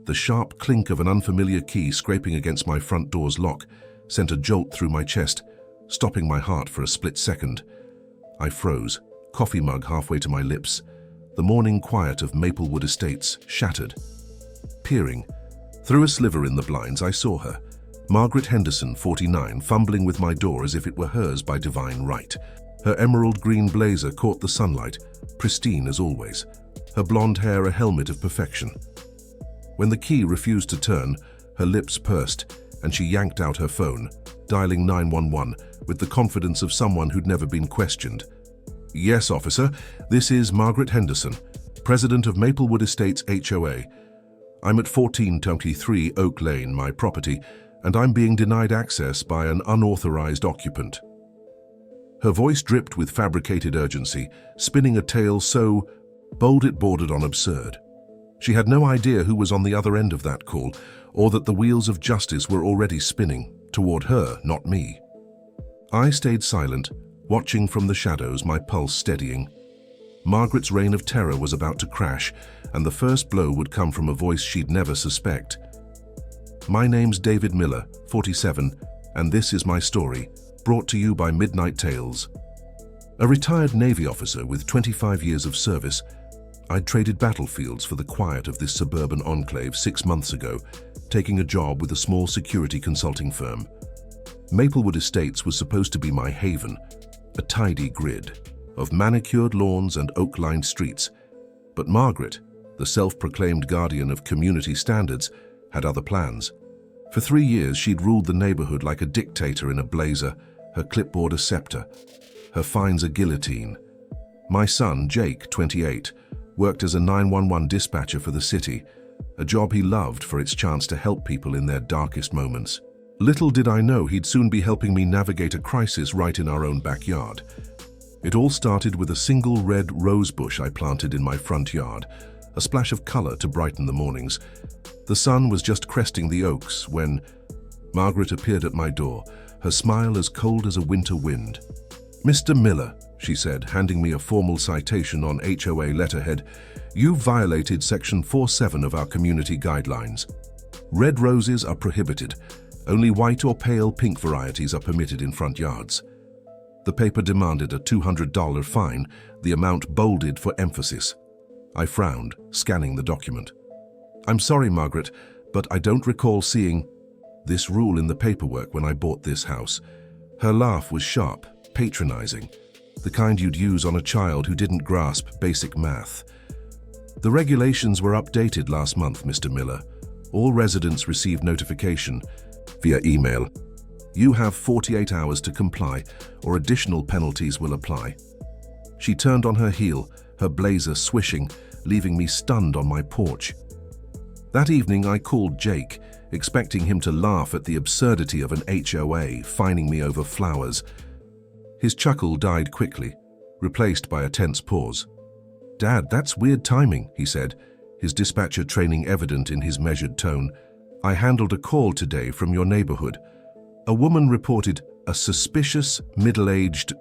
The sharp clink of an unfamiliar key scraping against my front door's lock sent a jolt through my chest, stopping my heart for a split second. I froze, coffee mug halfway to my lips. The morning quiet of Maplewood Estates shattered. Peering through a sliver in the blinds, I saw her, Margaret Henderson, 49, fumbling with my door as if it were hers by divine right. Her emerald green blazer caught the sunlight, pristine as always, her blonde hair a helmet of perfection. When the key refused to turn, her lips pursed, and she yanked out her phone, dialing 911 with the confidence of someone who'd never been questioned. "Yes, officer, this is Margaret Henderson, president of Maplewood Estates HOA. I'm at 1423 Oak Lane, my property, and I'm being denied access by an unauthorized occupant." Her voice dripped with fabricated urgency, spinning a tale so bold it bordered on absurd. She had no idea who was on the other end of that call, or that the wheels of justice were already spinning, toward her, not me. I stayed silent, watching from the shadows, my pulse steadying. Margaret's reign of terror was about to crash, and the first blow would come from a voice she'd never suspect. "My name's David Miller, 47, and this is my story, brought to you by MidnightTales. A retired Navy officer with 25 years of service, I'd traded battlefields for the quiet of this suburban enclave 6 months ago, taking a job with a small security consulting firm. Maplewood Estates was supposed to be my haven, a tidy grid of manicured lawns and oak-lined streets. But Margaret, the self-proclaimed guardian of community standards, had other plans. For 3 years, she'd ruled the neighborhood like a dictator in a blazer, her clipboard a scepter, her fines a guillotine. My son, Jake, 28, worked as a 911 dispatcher for the city, a job he loved for its chance to help people in their darkest moments. Little did I know he'd soon be helping me navigate a crisis right in our own backyard. It all started with a single red rose bush I planted in my front yard, a splash of color to brighten the mornings. The sun was just cresting the oaks when Margaret appeared at my door, her smile as cold as a winter wind. "Mr. Miller," she said, handing me a formal citation on HOA letterhead, "you've violated Section 47 of our community guidelines. Red roses are prohibited. Only white or pale pink varieties are permitted in front yards." The paper demanded a $200 fine, the amount bolded for emphasis. I frowned, scanning the document. "I'm sorry, Margaret, but I don't recall seeing this rule in the paperwork when I bought this house." Her laugh was sharp, patronizing, the kind you'd use on a child who didn't grasp basic math. "The regulations were updated last month, Mr. Miller. All residents received notification via email. You have 48 hours to comply, or additional penalties will apply." She turned on her heel, her blazer swishing, leaving me stunned on my porch. That evening I called Jake, expecting him to laugh at the absurdity of an HOA fining me over flowers. His chuckle died quickly, replaced by a tense pause. "Dad, that's weird timing," he said, his dispatcher training evident in his measured tone. "I handled a call today from your neighborhood. A woman reported a suspicious, middle-aged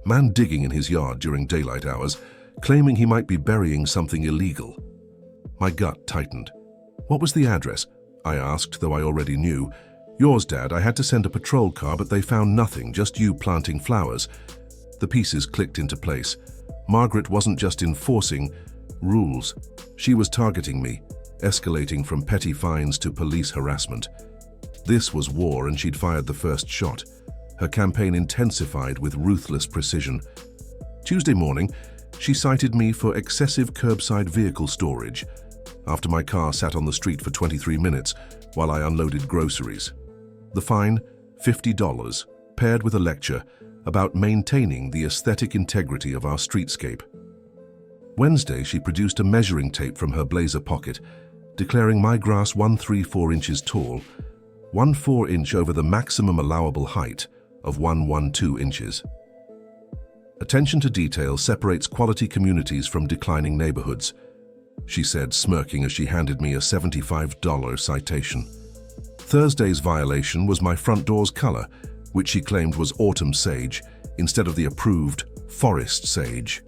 man digging in his yard during daylight hours, claiming he might be burying something illegal." My gut tightened. "What was the address?" I asked, though I already knew. "Yours, Dad. I had to send a patrol car, but they found nothing, just you planting flowers." The pieces clicked into place. Margaret wasn't just enforcing rules. She was targeting me, escalating from petty fines to police harassment. This was war, and she'd fired the first shot. Her campaign intensified with ruthless precision. Tuesday morning, she cited me for excessive curbside vehicle storage, after my car sat on the street for 23 minutes while I unloaded groceries. The fine, $50, paired with a lecture about maintaining the aesthetic integrity of our streetscape. Wednesday, she produced a measuring tape from her blazer pocket, declaring my grass 134 inches tall, 1 inch over the maximum allowable height of 112 inches. "Attention to detail separates quality communities from declining neighborhoods," she said, smirking as she handed me a $75 citation. Thursday's violation was my front door's color, which she claimed was autumn sage instead of the approved forest sage.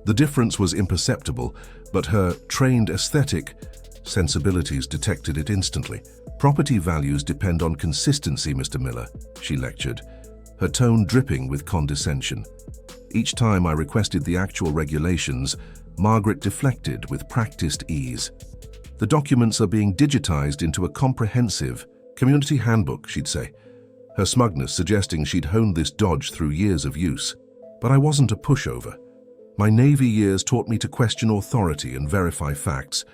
The difference was imperceptible, but her trained aesthetic sensibilities detected it instantly. "Property values depend on consistency, Mr. Miller," she lectured, her tone dripping with condescension. Each time I requested the actual regulations, Margaret deflected with practiced ease. "The documents are being digitized into a comprehensive community handbook," she'd say, her smugness suggesting she'd honed this dodge through years of use. But I wasn't a pushover. My Navy years taught me to question authority and verify facts.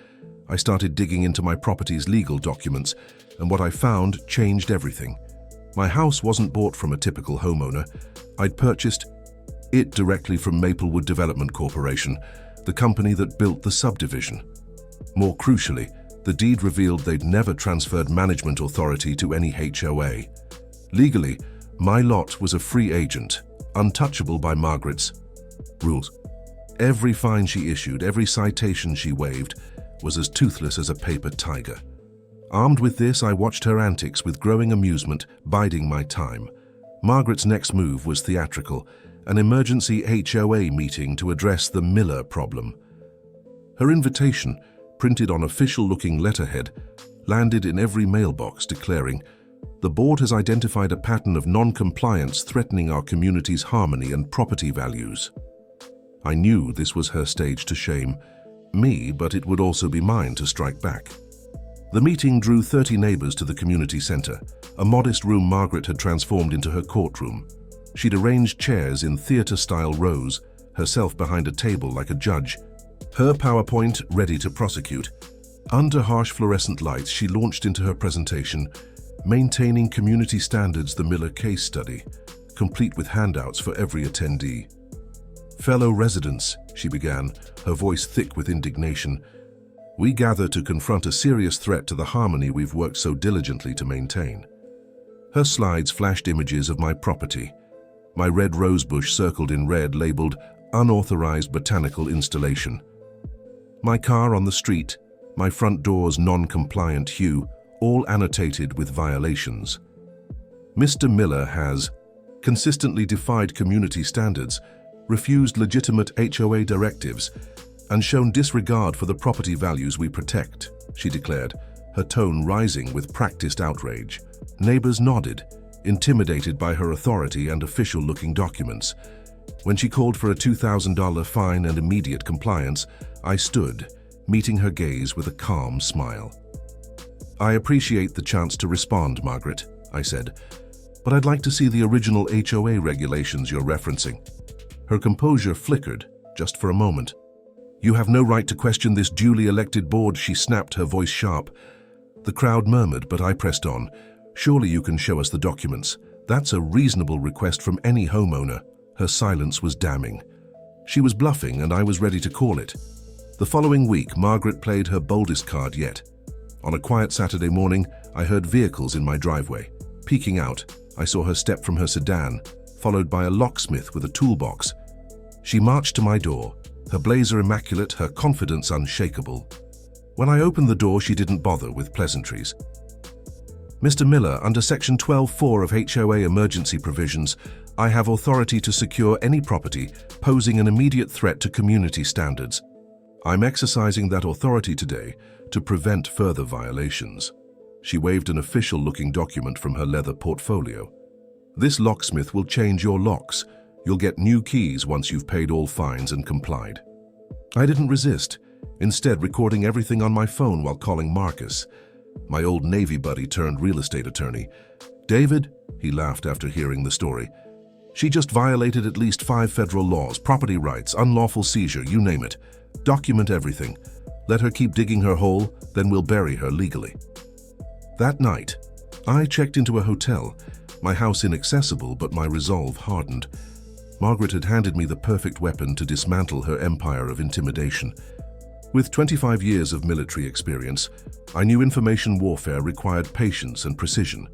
I started digging into my property's legal documents, and what I found changed everything. My house wasn't bought from a typical homeowner. I'd purchased it directly from Maplewood Development Corporation, the company that built the subdivision. More crucially, the deed revealed they'd never transferred management authority to any HOA. Legally, my lot was a free agent, untouchable by Margaret's rules. Every fine she issued, every citation she waived, was as toothless as a paper tiger. Armed with this, I watched her antics with growing amusement, biding my time. Margaret's next move was theatrical, an emergency HOA meeting to address the Miller problem. Her invitation, printed on official-looking letterhead, landed in every mailbox declaring, "The board has identified a pattern of non-compliance threatening our community's harmony and property values." I knew this was her stage to shame me, but it would also be mine to strike back. The meeting drew 30 neighbors to the community center, a modest room Margaret had transformed into her courtroom. She'd arranged chairs in theater-style rows, herself behind a table like a judge, her PowerPoint ready to prosecute. Under harsh fluorescent lights, she launched into her presentation, Maintaining Community Standards, the Miller Case Study, complete with handouts for every attendee. "Fellow residents," she began, her voice thick with indignation, "we gather to confront a serious threat to the harmony we've worked so diligently to maintain." Her slides flashed images of my property, my red rosebush circled in red labeled Unauthorized Botanical Installation, my car on the street, my front door's non-compliant hue, all annotated with violations. "Mr. Miller has consistently defied community standards, refused legitimate HOA directives, and shown disregard for the property values we protect," she declared, her tone rising with practiced outrage. Neighbors nodded, intimidated by her authority and official-looking documents. When she called for a $2,000 fine and immediate compliance, I stood, meeting her gaze with a calm smile. "I appreciate the chance to respond, Margaret," I said, "but I'd like to see the original HOA regulations you're referencing." Her composure flickered, just for a moment. "You have no right to question this duly elected board," she snapped, her voice sharp. The crowd murmured, but I pressed on. "Surely you can show us the documents. That's a reasonable request from any homeowner." Her silence was damning. She was bluffing, and I was ready to call it. The following week, Margaret played her boldest card yet. On a quiet Saturday morning, I heard vehicles in my driveway. Peeking out, I saw her step from her sedan, followed by a locksmith with a toolbox. She marched to my door, her blazer immaculate, her confidence unshakable. When I opened the door, she didn't bother with pleasantries. "Mr. Miller, under Section 12(4) of HOA emergency provisions, I have authority to secure any property posing an immediate threat to community standards. I'm exercising that authority today to prevent further violations." She waved an official-looking document from her leather portfolio. "This locksmith will change your locks. You'll get new keys once you've paid all fines and complied." I didn't resist, instead recording everything on my phone while calling Marcus, my old Navy buddy turned real estate attorney. "David," he laughed after hearing the story, "she just violated at least 5 federal laws, property rights, unlawful seizure, you name it. Document everything. Let her keep digging her hole, then we'll bury her legally." That night, I checked into a hotel, my house inaccessible, but my resolve hardened. Margaret had handed me the perfect weapon to dismantle her empire of intimidation. With 25 years of military experience, I knew information warfare required patience and precision.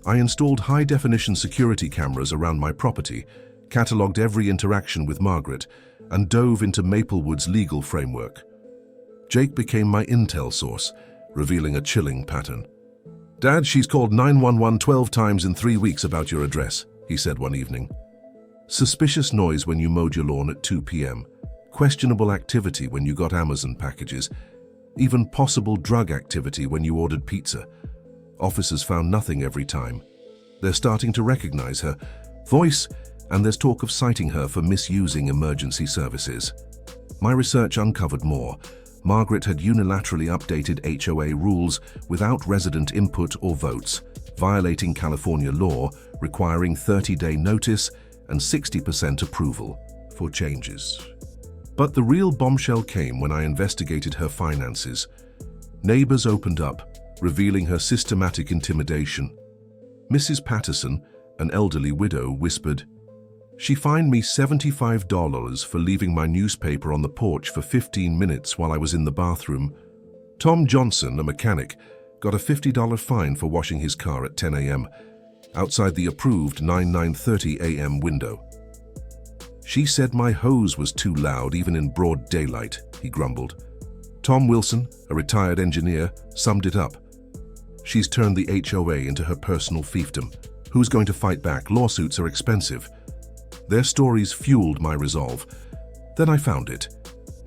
I installed high-definition security cameras around my property, catalogued every interaction with Margaret, and dove into Maplewood's legal framework. Jake became my intel source, revealing a chilling pattern. "Dad, she's called 911 12 times in 3 weeks about your address," he said one evening. "Suspicious noise when you mowed your lawn at 2 p.m. Questionable activity when you got Amazon packages. even possible drug activity when you ordered pizza. Officers found nothing every time. They're starting to recognize her voice, and there's talk of citing her for misusing emergency services. My research uncovered more. Margaret had unilaterally updated HOA rules without resident input or votes, violating California law requiring 30-day notice and 60% approval for changes. But the real bombshell came when I investigated her finances. Neighbors opened up, revealing her systematic intimidation. Mrs. Patterson, an elderly widow, whispered, "She fined me $75 for leaving my newspaper on the porch for 15 minutes while I was in the bathroom. Tom Johnson, a mechanic, got a $50 fine for washing his car at 10 a.m. outside the approved 9:30 a.m. window. She said my hose was too loud even in broad daylight," he grumbled. Tom Wilson, a retired engineer, summed it up. "She's turned the HOA into her personal fiefdom. Who's going to fight back? Lawsuits are expensive." Their stories fueled my resolve. Then I found it.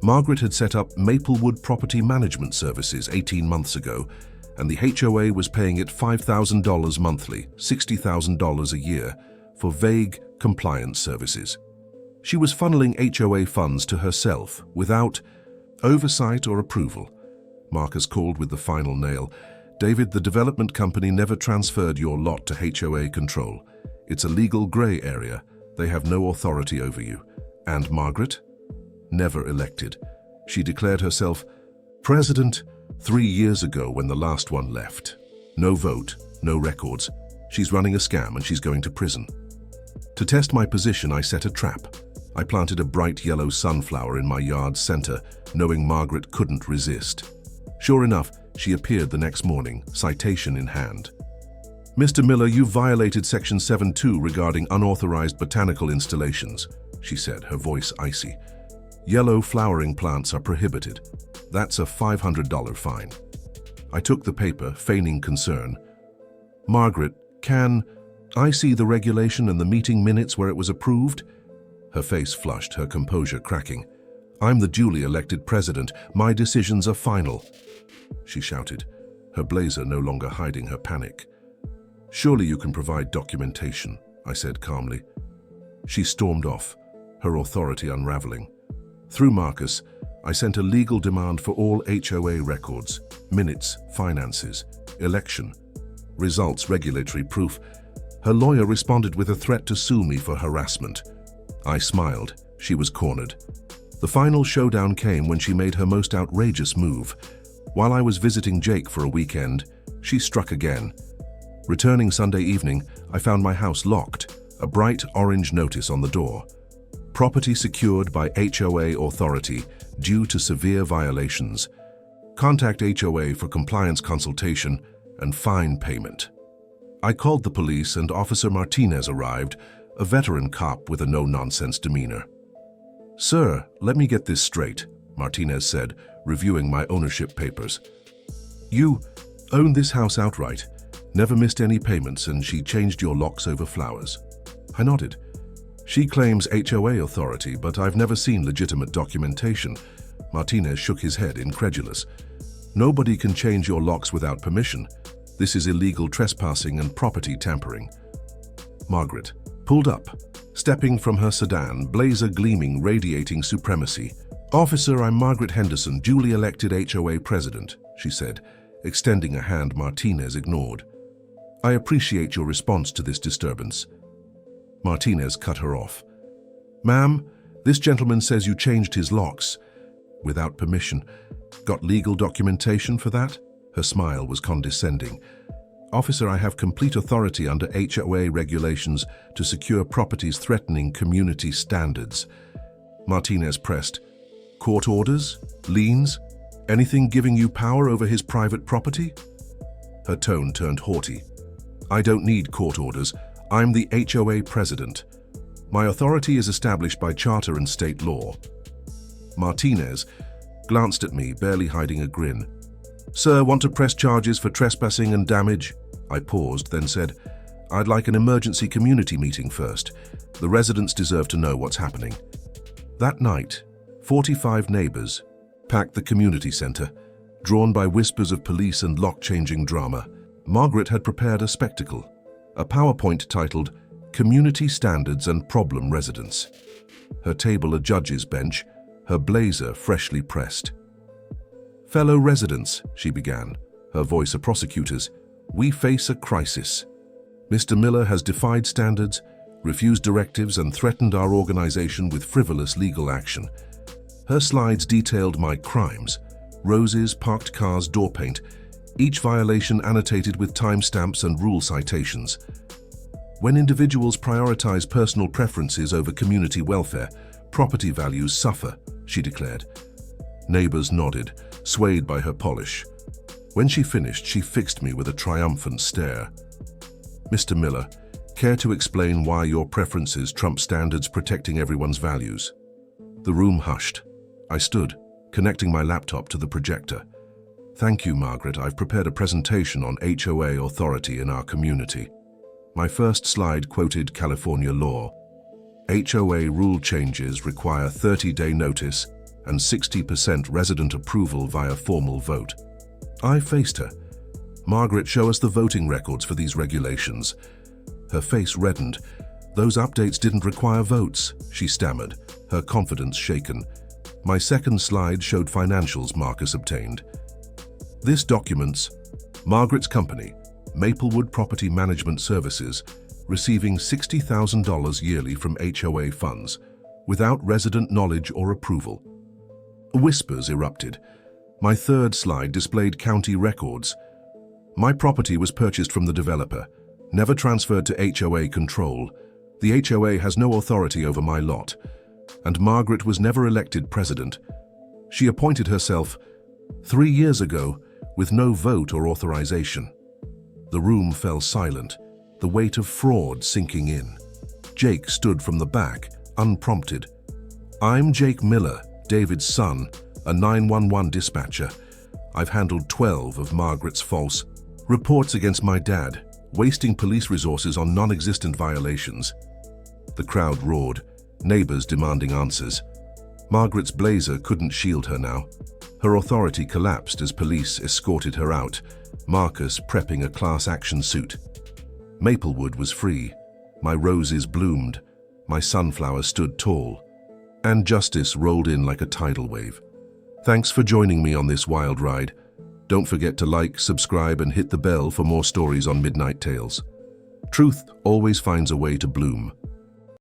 Margaret had set up Maplewood Property Management Services 18 months ago, and the HOA was paying it $5,000 monthly, $60,000 a year, for vague compliance services. She was funneling HOA funds to herself without oversight or approval. Marcus called with the final nail. "David, the development company never transferred your lot to HOA control. It's a legal gray area. They have no authority over you." And Margaret? Never elected. She declared herself president 3 years ago when the last one left. No vote, no records. She's running a scam and she's going to prison. To test my position, I set a trap. I planted a bright yellow sunflower in my yard's center, knowing Margaret couldn't resist. Sure enough, she appeared the next morning, citation in hand. "Mr. Miller, you violated Section 7.2 regarding unauthorized botanical installations," she said, her voice icy. "Yellow flowering plants are prohibited. That's a $500 fine." I took the paper, feigning concern. "Margaret, can I see the regulation and the meeting minutes where it was approved?" Her face flushed, her composure cracking. "I'm the duly elected president. My decisions are final," she shouted, her blazer no longer hiding her panic. "Surely you can provide documentation," I said calmly. She stormed off, her authority unraveling. Through Marcus, I sent a legal demand for all HOA records, minutes, finances, election, results, regulatory proof. Her lawyer responded with a threat to sue me for harassment. I smiled. She was cornered. The final showdown came when she made her most outrageous move. While I was visiting Jake for a weekend, she struck again. Returning Sunday evening, I found my house locked, a bright orange notice on the door. "Property secured by HOA authority due to severe violations. Contact HOA for compliance consultation and fine payment." I called the police and Officer Martinez arrived, a veteran cop with a no-nonsense demeanor. "Sir, let me get this straight," Martinez said, reviewing my ownership papers. "You own this house outright, never missed any payments, and she changed your locks over flowers." I nodded. "She claims HOA authority, but I've never seen legitimate documentation." Martinez shook his head, incredulous. "Nobody can change your locks without permission. This is illegal trespassing and property tampering." Margaret pulled up, stepping from her sedan, blazer gleaming, radiating supremacy. "Officer, I'm Margaret Henderson, duly elected HOA president," she said, extending a hand Martinez ignored. "I appreciate your response to this disturbance." Martinez cut her off. "Ma'am, this gentleman says you changed his locks without permission. Got legal documentation for that?" Her smile was condescending. "Officer, I have complete authority under HOA regulations to secure properties threatening community standards." Martinez pressed. "Court orders? Liens? Anything giving you power over his private property?" Her tone turned haughty. "I don't need court orders. I'm the HOA president. My authority is established by charter and state law." Martinez glanced at me, barely hiding a grin. "Sir, want to press charges for trespassing and damage?" I paused, then said, "I'd like an emergency community meeting first. The residents deserve to know what's happening." That night, 45 neighbors packed the community center. Drawn by whispers of police and lock-changing drama, Margaret had prepared a spectacle, a PowerPoint titled Community Standards and Problem Residents. Her table a judge's bench, her blazer freshly pressed. "Fellow residents," she began, her voice a prosecutor's, "we face a crisis. Mr. Miller has defied standards, refused directives, and threatened our organization with frivolous legal action." Her slides detailed my crimes: roses, parked cars, door paint, each violation annotated with timestamps and rule citations. When individuals prioritize personal preferences over community welfare, property values suffer, she declared. Neighbors nodded, swayed by her polish. When she finished, she fixed me with a triumphant stare. "Mr. Miller, care to explain why your preferences trump standards protecting everyone's values?" The room hushed. I stood, connecting my laptop to the projector. "Thank you, Margaret. I've prepared a presentation on HOA authority in our community." My first slide quoted California law. HOA rule changes require 30-day notice and 60% resident approval via formal vote. I faced her. "Margaret, show us the voting records for these regulations." Her face reddened. "Those updates didn't require votes," she stammered, her confidence shaken. My second slide showed financials Marcus obtained. "This documents Margaret's company, Maplewood Property Management Services, receiving $60,000 yearly from HOA funds, without resident knowledge or approval." Whispers erupted. My third slide displayed county records. "My property was purchased from the developer, never transferred to HOA control. The HOA has no authority over my lot. And Margaret was never elected president. She appointed herself 3 years ago with no vote or authorization." The room fell silent, the weight of fraud sinking in. Jake stood from the back, unprompted. "I'm Jake Miller, David's son, a 911 dispatcher. I've handled 12 of Margaret's false reports against my dad, wasting police resources on non-existent violations." The crowd roared, neighbors demanding answers. Margaret's blazer couldn't shield her now. Her authority collapsed as police escorted her out, Marcus prepping a class action suit. Maplewood was free. My roses bloomed. My sunflower stood tall. And justice rolled in like a tidal wave. Thanks for joining me on this wild ride. Don't forget to like, subscribe, and hit the bell for more stories on Midnight Tales. Truth always finds a way to bloom.